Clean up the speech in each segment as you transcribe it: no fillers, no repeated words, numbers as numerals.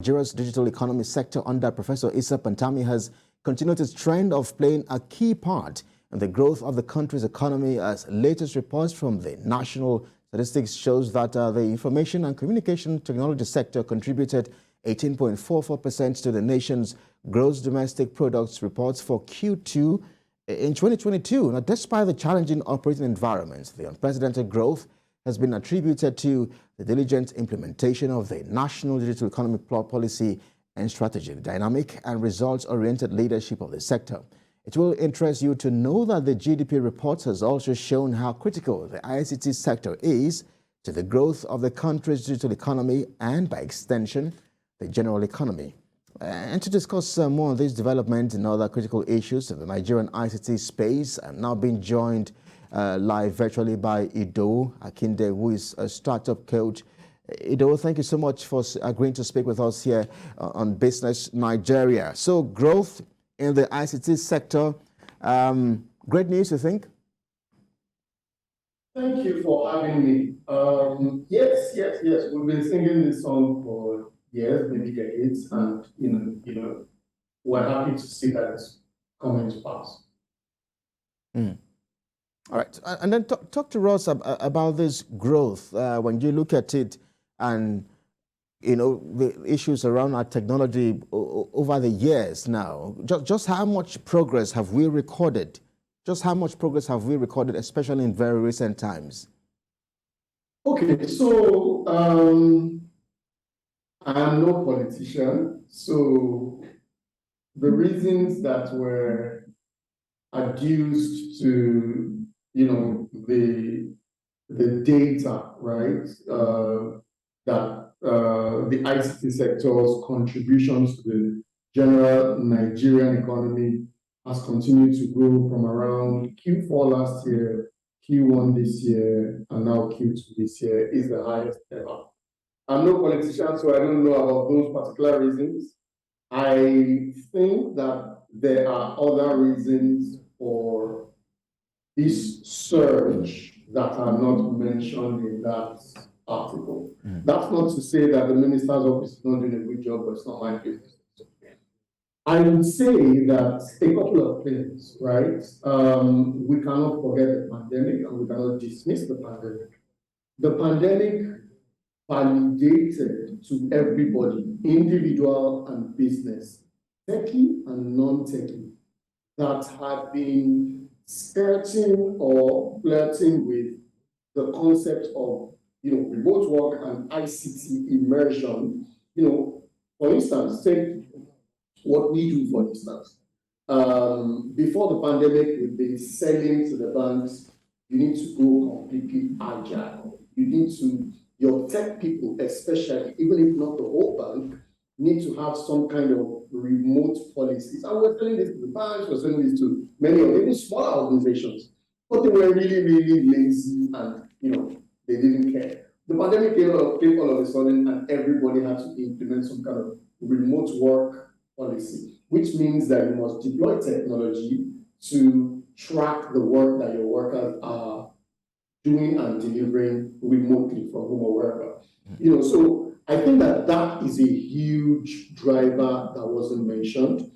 Nigeria's digital economy sector under Professor Issa Pantami has continued its trend of playing a key part in the growth of the country's economy, as latest reports from the National Statistics shows that the information and communication technology sector contributed 18.44% to the nation's gross domestic products reports for Q2 in 2022. Now, despite the challenging operating environment, the unprecedented growth has been attributed to the diligent implementation of the National Digital Economy Policy and Strategy, the dynamic and results-oriented leadership of the sector. It will interest you to know that the GDP report has also shown how critical the ICT sector is to the growth of the country's digital economy and, by extension, the general economy. And to discuss more on this development and other critical issues of the Nigerian ICT space, I'm now being joined live virtually by Ido Akinde, who is a startup coach. Ido, thank you so much for agreeing to speak with us here on Business Nigeria. So, growth in the ICT sector, great news, you think? Thank you for having me. Yes. We've been singing this song for years, maybe decades, and we're happy to see that it's coming to pass. All right, and then talk to us about this growth when you look at it, and the issues around our technology over the years now. Just how much progress have we recorded? Just how much progress have we recorded, especially in very recent times? Okay, so I'm no politician, so the reasons that were adduced to the data, right, that the ICT sector's contributions to the general Nigerian economy has continued to grow from around Q4 last year, Q1 this year, and now Q2 this year is the highest ever. I'm no politician, so I don't know about those particular reasons. I think that there are other reasons for this surge that are not mentioned in that article. That's not to say that the minister's office is not doing a good job, but it's not my business. I would say that a couple of things, right? We cannot forget the pandemic, and we cannot dismiss the pandemic. The pandemic validated to everybody, individual and business, techie and non-techie, that have been skirting or flirting with the concept of remote work and ICT immersion. For instance, take what we do, for instance. Before the pandemic, we've been selling to the banks, you need to go completely agile. You need to, your tech people especially, even if not the whole bank, need to have some kind of remote policies. And we're telling this to the banks, we're telling this to many of even smaller organizations, but they were really, really lazy and they didn't care. The pandemic came all of a sudden, and everybody had to implement some kind of remote work policy, which means that you must deploy technology to track the work that your workers are doing and delivering remotely from home or wherever. So I think that is a huge driver that wasn't mentioned.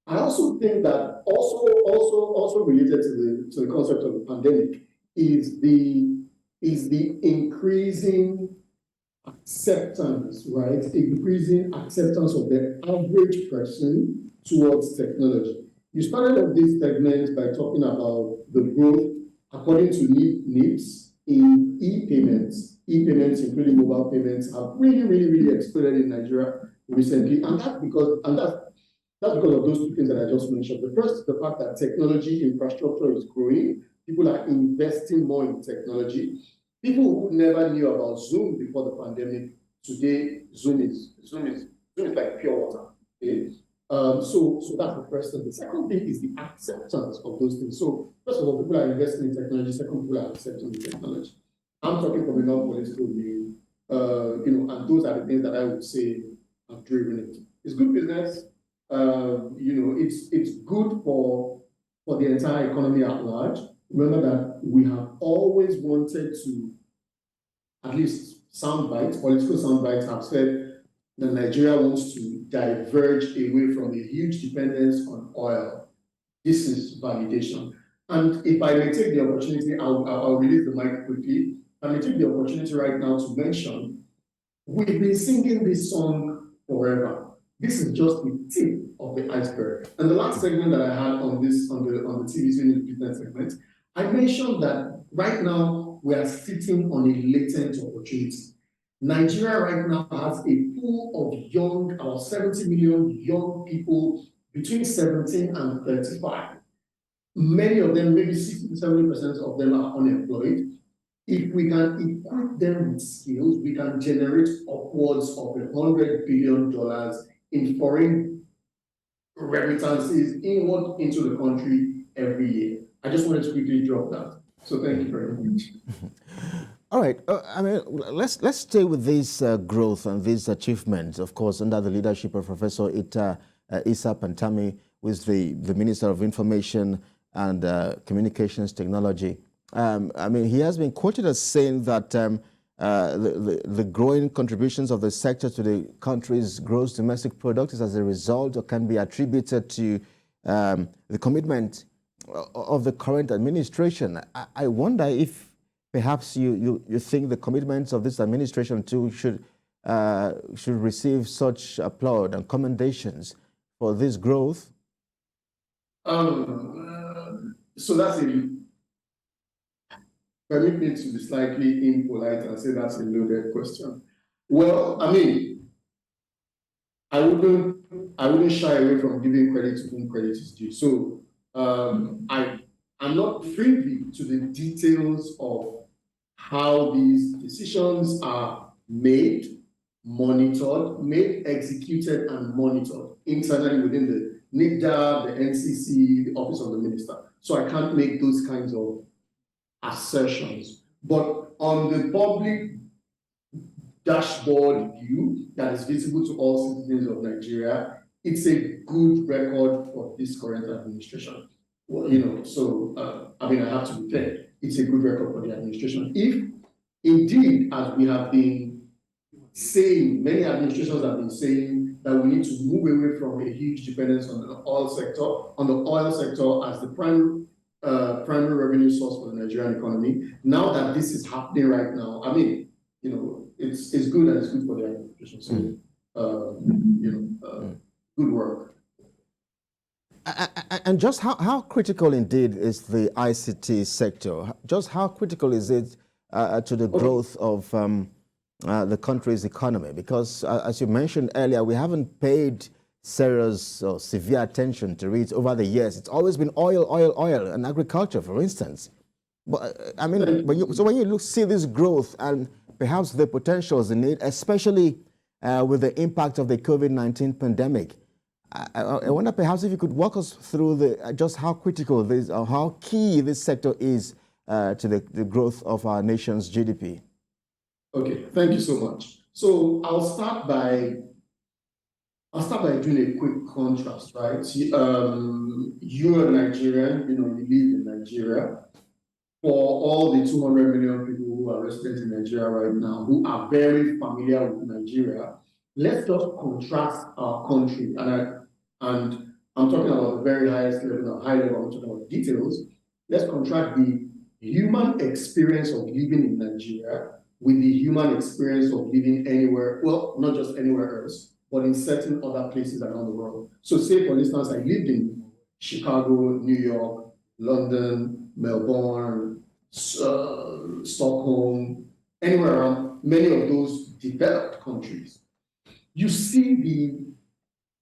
I also think that also related to the concept of the pandemic is the increasing acceptance, right? Increasing acceptance of the average person towards technology. You started off this segment by talking about the growth according to NIPS in e-payments. E-payments, including mobile payments, have really exploded in Nigeria recently, and that's because of those two things that I just mentioned. The first is the fact that technology infrastructure is growing. People are investing more in technology. People who never knew about Zoom before the pandemic, today Zoom is like pure water. Okay? So that's the first thing. The second thing is the acceptance of those things. So first of all, people are investing in technology. Second, people are accepting the technology. I'm talking from a non-political view, and those are the things that I would say have driven it. It's good business. It's good for the entire economy at large. Remember that we have always wanted to, at least political sound bites have said, that Nigeria wants to diverge away from a huge dependence on oil. This is validation. And if I may take the opportunity, I'll release the mic quickly. I may take the opportunity right now to mention, we've been singing this song forever. This is just the tip of the iceberg. And the last segment that I had on this, on the TVC News Business segment, I mentioned that right now we are sitting on a latent opportunity. Nigeria right now has a pool of young, about 70 million young people between 17 and 35. Many of them, maybe 60 to 70% of them are unemployed. If we can equip them with skills, we can generate upwards of $100 billion in foreign remittances inward into the country every year. I just wanted to quickly drop that. So thank you very much. All right. I mean, let's stay with this growth and these achievements, of course, under the leadership of Professor Issa Pantami, who is the Minister of Information and Communications Technology. I mean, he has been quoted as saying that the growing contributions of the sector to the country's gross domestic product is as a result or can be attributed to the commitment of the current administration. I wonder if perhaps you think the commitments of this administration too should receive such applaud and commendations for this growth. So that's permit me to be slightly impolite and say that's a loaded question. Well, I mean, I wouldn't shy away from giving credit to whom credit is due. So I'm not privy to the details of how these decisions are made, executed, and monitored internally within the NICDA, the NCC, the Office of the Minister. So I can't make those kinds of assertions. But on the public dashboard view that is visible to all citizens of Nigeria, it's a good record for this current administration. Well, you know, so I mean, I have to be fair. It's a good record for the administration. If indeed, as we have been saying, many administrations have been saying that we need to move away from a huge dependence on the oil sector, as the primary revenue source for the Nigerian economy. Now that this is happening right now, I mean, you know, it's good and it's good for the administration. So, good work. And just how critical indeed is the ICT sector? Just how critical is it to the growth of the country's economy? Because as you mentioned earlier, we haven't paid serious or severe attention to it over the years. It's always been oil, and agriculture, for instance. But I mean, when you see this growth and perhaps the potentials in it, especially with the impact of the COVID-19 pandemic, I wonder perhaps if you could walk us through just how critical this or how key this sector is to the growth of our nation's GDP. Okay, thank you so much. So I'll start by doing a quick contrast, right? You're a Nigerian, you live in Nigeria. For all the 200 million people who are residents in Nigeria right now, who are very familiar with Nigeria, let's just contrast our country. And I'm talking about the very highest level, high level, I'm talking about details. Let's contrast the human experience of living in Nigeria with the human experience of living anywhere, well, not just anywhere else, but in certain other places around the world. So say, for instance, I lived in Chicago, New York, London, Melbourne, Stockholm, anywhere around many of those developed countries. You see the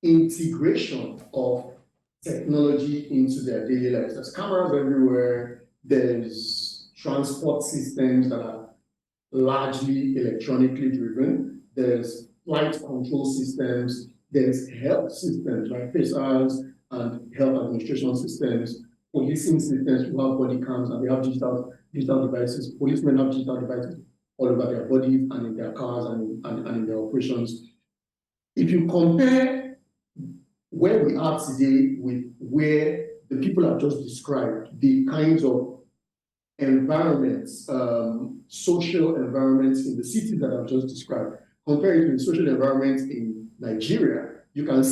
integration of technology into their daily lives. There's cameras everywhere. There's transport systems that are largely electronically driven. There's flight control systems. There's health systems like PACERs and health administration systems, policing systems who have body cams and they have digital devices. Policemen have digital devices all over their bodies and in their cars and in their operations. If you compare where we are today with where the people have just described, the kinds of environments, social environments in the cities that I've just described, compare it to the social environment in Nigeria, you can,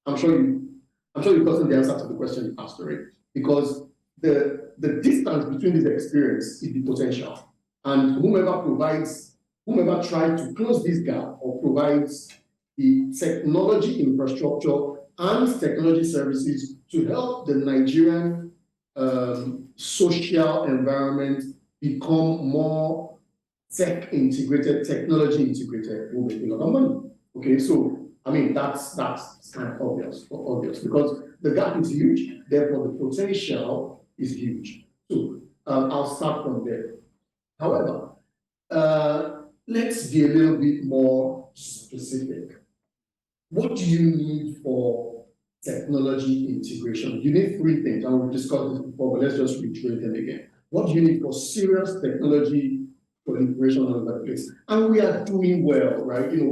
I'm sure you've gotten the answer to the question you asked already, because the distance between this experience is the potential. And whomever tries to close this gap or provides the technology infrastructure and technology services to help the Nigerian social environment become more tech integrated, technology integrated, will make a lot of money. Okay, so I mean that's kind of obvious because the gap is huge, therefore the potential is huge. So I'll start from there. However, let's be a little bit more specific. What do you need for technology integration? You need three things, and we've discussed this before, but let's just reiterate them again. What do you need for serious technology proliferation all over the place? And we are doing well, right? You know,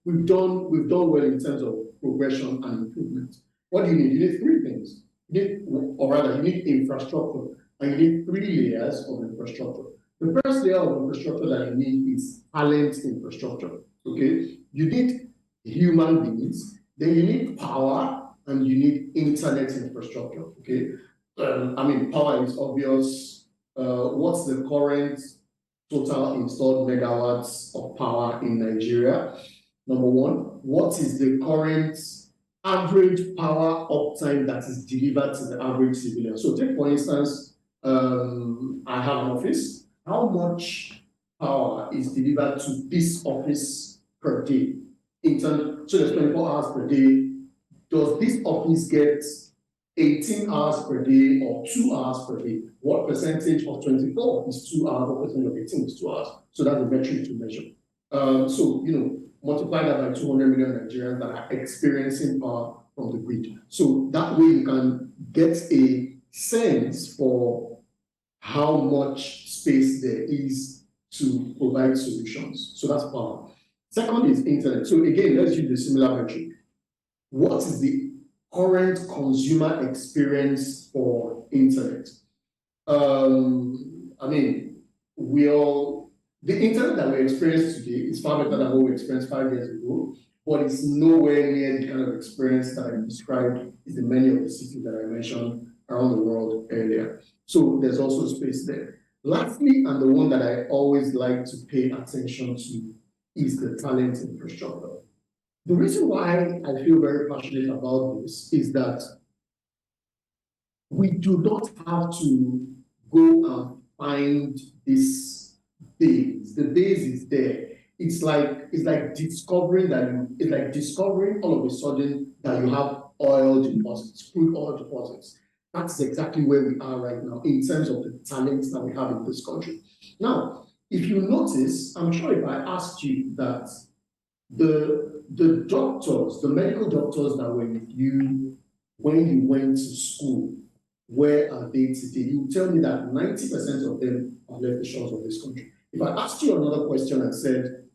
we've done well in terms of progression and improvement. What do you need? You need three things. You need infrastructure, and you need three layers of infrastructure. The first layer of infrastructure that you need is talent infrastructure. Okay, you need human beings, then you need power, and you need internet infrastructure. Okay, I mean, power is obvious. What's the current total installed megawatts of power in Nigeria? Number one. What is the current average power uptime that is delivered to the average civilian? So take, for instance, I have an office. How much power is delivered to this office per day? So there's 24 hours per day. Does this office get 18 hours per day or 2 hours per day? What percentage of 24 is 2 hours? What percentage of 18 is 2 hours? So that's a metric to measure. So, you know, multiply that by 200 million Nigerians that are experiencing power from the grid. So that way you can get a sense for how much space there is to provide solutions. So that's power. Second is internet. So again, let's use a similar metric. What is the current consumer experience for internet? I mean, the internet that we experience today is far better than what we experienced 5 years ago, but it's nowhere near the kind of experience that I described in many of the cities that I mentioned around the world earlier. So there's also space there. Lastly, and the one that I always like to pay attention to, is the talent infrastructure. The reason why I feel very passionate about this is that we do not have to go and find this base. The base is there. It's like discovering all of a sudden that you have oil deposits, crude oil deposits. That's exactly where we are right now in terms of the talents that we have in this country. Now, if you notice, I'm sure if I asked you that the doctors, the medical doctors that were with you when you went to school, where are they today? You tell me that 90% of them have left the shores of this country. If I asked you another question and said,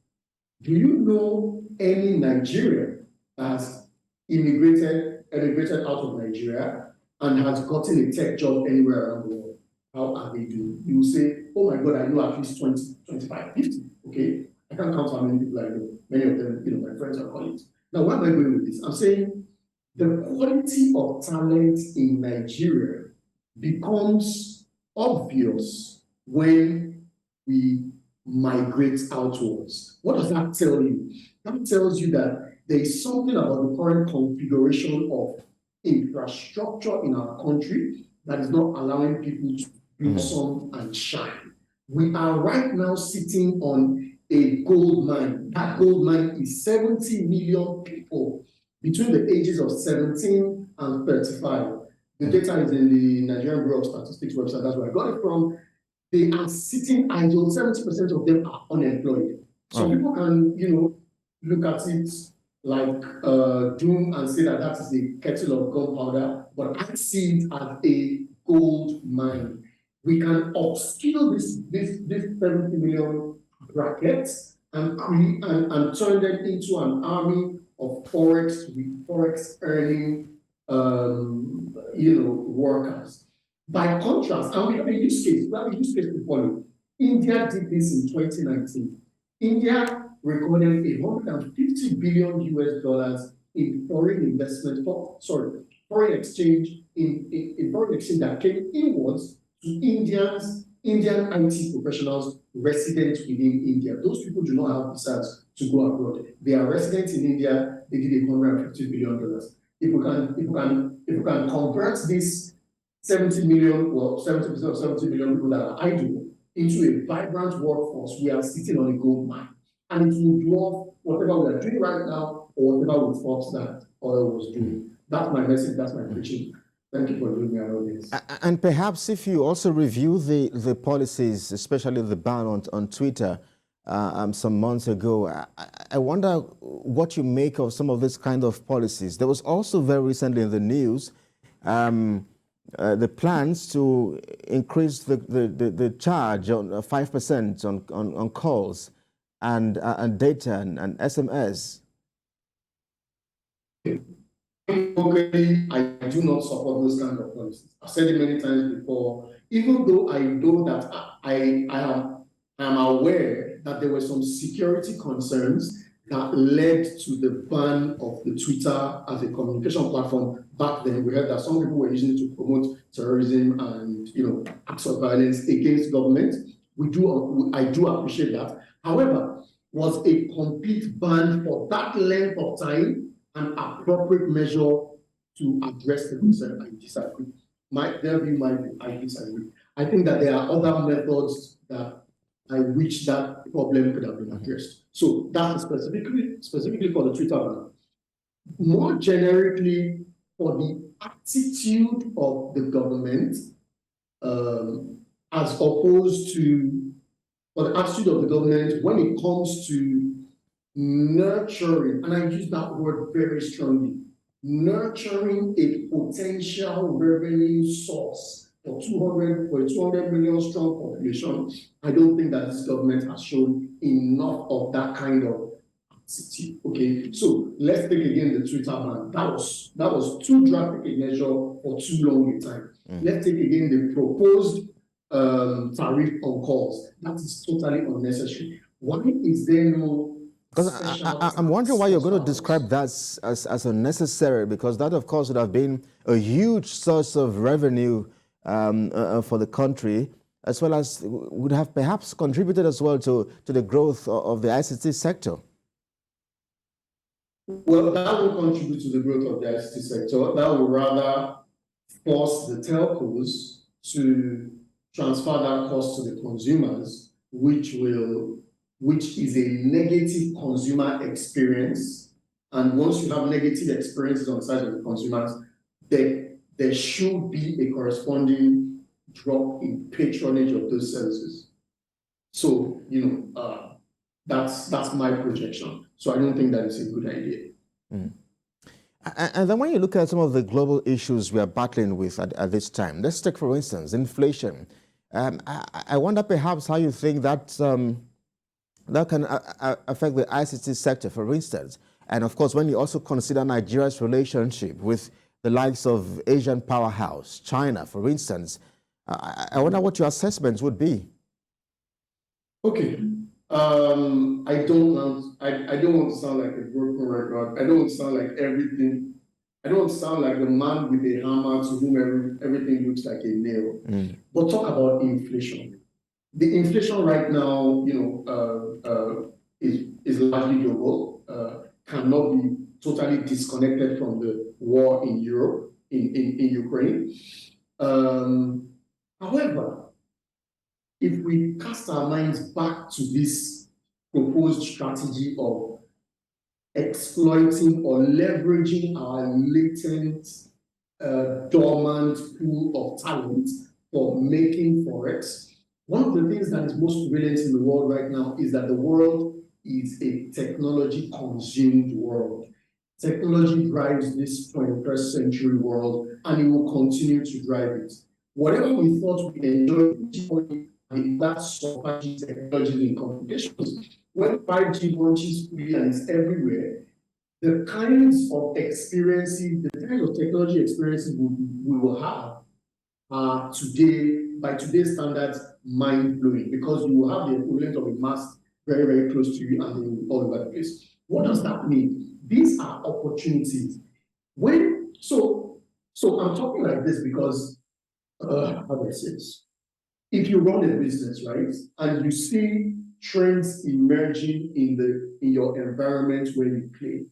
do you know any Nigerian that has emigrated out of Nigeria and has gotten a tech job anywhere around the world? How are they doing? You will say, oh my God, I know at least 20, 25, 50. Okay, I can't count how many people I know. Many of them, you know, my friends and colleagues. Now, where am I going with this? I'm saying the quality of talent in Nigeria becomes obvious when we migrate outwards. What does that tell you? That tells you that there is something about the current configuration of infrastructure in our country that is not allowing people to blossom and shine. We are right now sitting on a gold mine. That gold mine is 70 million people between the ages of 17 and 35. The data is in the Nigerian Bureau of Statistics website. That's where I got it from. They are sitting idle. 70% of them are unemployed. So people can, you know, look at it like doom and say that that is a kettle of gunpowder, but I see it as a gold mine. We can upskill this 70 million brackets and turn them into an army of forex earning workers. By contrast, and we have a use case to follow. India did this in 2019. India recorded 150 billion US dollars in foreign exchange in foreign exchange that came inwards to Indian IT professionals resident within India. Those people do not have visas to go abroad. They are residents in India. They did $150 billion. If we can convert this 70% of 70 million people that are idle into a vibrant workforce, we are sitting on a gold mine. And it will dwarf whatever we are doing right now or whatever we thought that oil was doing. That's my message, that's my preaching. Thank you for doing me around this. And perhaps if you also review the policies, especially the ban on Twitter some months ago, I wonder what you make of some of this kind of policies. There was also very recently in the news the plans to increase the charge on 5% on calls and data and SMS. Okay, I do not support those kind of policies. I've said it many times before. Even though I know that I am aware that there were some security concerns that led to the ban of the Twitter as a communication platform back then. We heard that some people were using it to promote terrorism and acts of violence against government. I do appreciate that. However, was a complete ban for that length of time an appropriate measure to address the concern? I disagree. Their view might be, I disagree. I think that there are other methods by which that problem could have been addressed. So that's specifically for the Twitter ban. More generically, for the attitude of the government, as opposed to for the attitude of the government when it comes to nurturing, and I use that word very strongly, nurturing a potential revenue source for a 200 million strong population. I don't think that this government has shown enough of that kind of attitude. Okay, so let's take again the Twitter ban. That was too drastic a measure for too long a time. Let's take again the proposed tariff on calls. That is totally unnecessary. Why is there no? Because I'm wondering why you're going to describe that as unnecessary, because that, of course, would have been a huge source of revenue for the country, as well as would have perhaps contributed as well to the growth of the ICT sector. Well, that will contribute to the growth of the ICT sector. That will rather force the telcos to transfer that cost to the consumers, which is a negative consumer experience. And once you have negative experiences on the side of the consumers, there should be a corresponding drop in patronage of those services. So, that's my projection. So I don't think that is a good idea. And then when you look at some of the global issues we are battling with at this time, let's take, for instance, inflation. I wonder perhaps how you think that can affect the ICT sector, for instance. And of course, when you also consider Nigeria's relationship with the likes of Asian powerhouse, China, for instance, I wonder what your assessments would be. Okay. I don't want to sound like a broken record. I don't want to sound like everything. I don't want to sound like the man with a hammer to whom everything looks like a nail. But talk about inflation. The inflation right now, is largely global, cannot be totally disconnected from the war in Europe, in Ukraine. However, if we cast our minds back to this proposed strategy of exploiting or leveraging our latent, dormant pool of talent for making Forex, one of the things that is most prevalent in the world right now is that the world is a technology-consumed world. Technology drives this 21st century world, and it will continue to drive it. Whatever we thought we enjoyed, that's surpassing technology in communications. When 5G launches fully and it's everywhere, the kinds of experiences, the kinds of technology experiences we will have today, by today's standards, mind-blowing, because you will have the equivalent of a very, very close to you and all over the place. What does that mean? These are opportunities. So I'm talking like this because, how do I say this? If you run a business, right, and you see trends emerging in your environment where you play,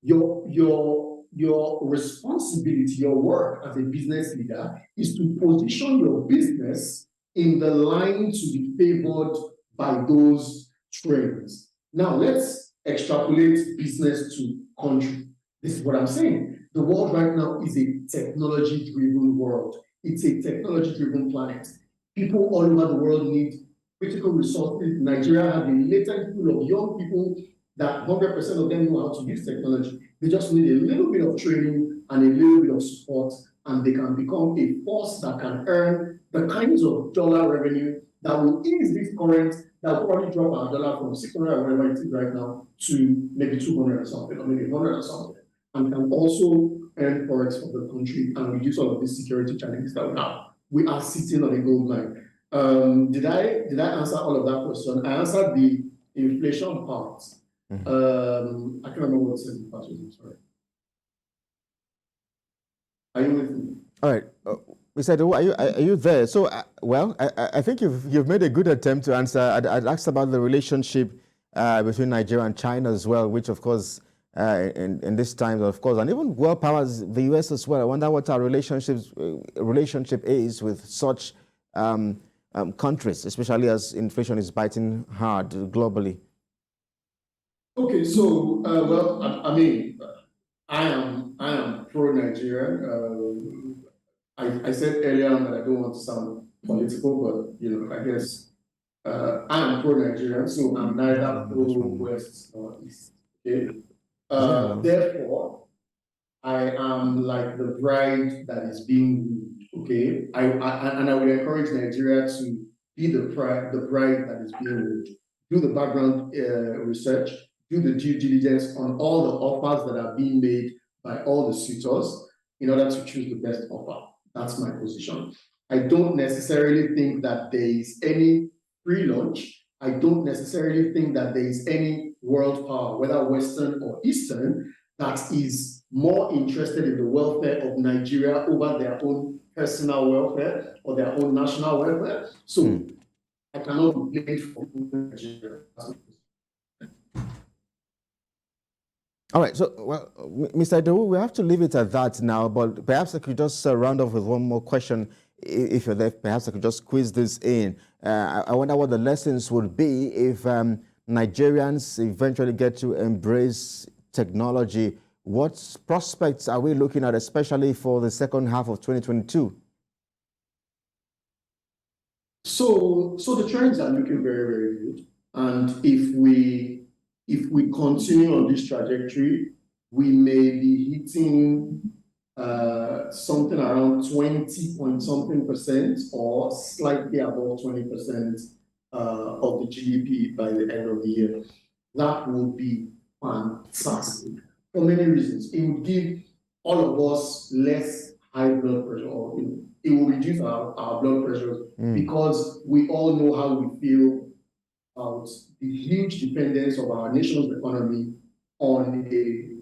your responsibility, your work as a business leader is to position your business in the line to be favored by those trends. Now let's extrapolate business to country. This is what I'm saying. The world right now is a technology-driven world. It's a technology-driven planet. People all over the world need critical resources. Nigeria has a latent pool of young people that 100% of them know how to use technology. They just need a little bit of training and a little bit of support, and they can become a force that can earn the kinds of dollar revenue that will ease this current, that will probably drop our dollar from 600 or whatever it is right now to maybe 200 or something, or maybe 100 or something, and can also earn forex for the country and reduce all of these security challenges that we have. We are sitting on a gold mine. Did I answer all of that question? I answered the inflation part. I can't remember what the second part was. Sorry. Are you with me? All right. Mr. Edo, are you there? So, I think you've made a good attempt to answer. I'd asked about the relationship between Nigeria and China as well, which of course, in this time, of course, and even world powers, the US as well. I wonder what our relationship is with such countries, especially as inflation is biting hard globally. Okay, so I mean, I am pro-Nigerian. I said earlier on that I don't want to sound political, but I guess I am pro-Nigerian, so I'm neither pro-West nor East. Okay. Therefore, I am like the bride that is being wooed. Okay. And I would encourage Nigeria to be the bride that is being wooed. Do the background research. Do the due diligence on all the offers that are being made by all the suitors in order to choose the best offer. That's my position. I don't necessarily think that there is any free lunch. I don't necessarily think that there is any world power, whether Western or Eastern, that is more interested in the welfare of Nigeria over their own personal welfare or their own national welfare. So I cannot be blamed for Nigeria. All right, so, well, Mr. Edo, we have to leave it at that now, but perhaps I could just round off with one more question. If you're there, perhaps I could just squeeze this in. I wonder what the lessons would be if Nigerians eventually get to embrace technology. What prospects are we looking at, especially for the second half of 2022? So the trends are looking very, very good. And if we continue on this trajectory, we may be hitting something around 20-point-something% or slightly above 20% of the GDP by the end of the year. That would be fantastic for many reasons. It would give all of us less high blood pressure, or it will reduce our blood pressure because we all know how we feel about the huge dependence of our nation's economy on a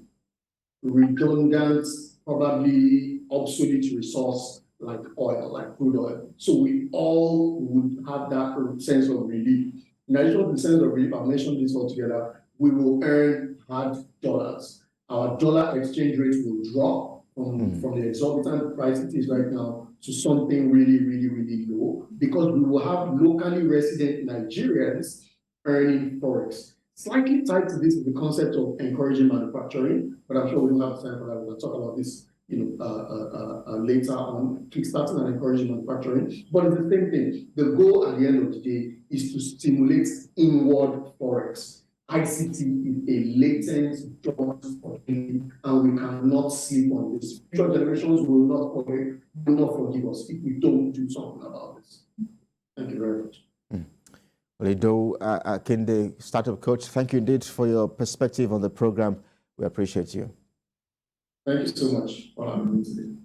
redundant, probably obsolete resource like oil, like crude oil. So we all would have that sense of relief. In addition to the sense of relief, I've mentioned this all together, we will earn hard dollars. Our dollar exchange rate will drop from the exorbitant price it is right now to something really, really, really low, because we will have locally resident Nigerians earning forex. Slightly tied to this is the concept of encouraging manufacturing, but I'm sure we don't have time for that. We'll talk about this, later on, kickstarting and encouraging manufacturing. But it's the same thing. The goal at the end of the day is to stimulate inward forex. ICT is a latent dormant opportunity, and we cannot sleep on this. Future generations will not forgive us if we don't do something about this. Thank you very much. Edo Akinde, Startup Coach, thank you indeed for your perspective on the program. We appreciate you. Thank you so much for having me today.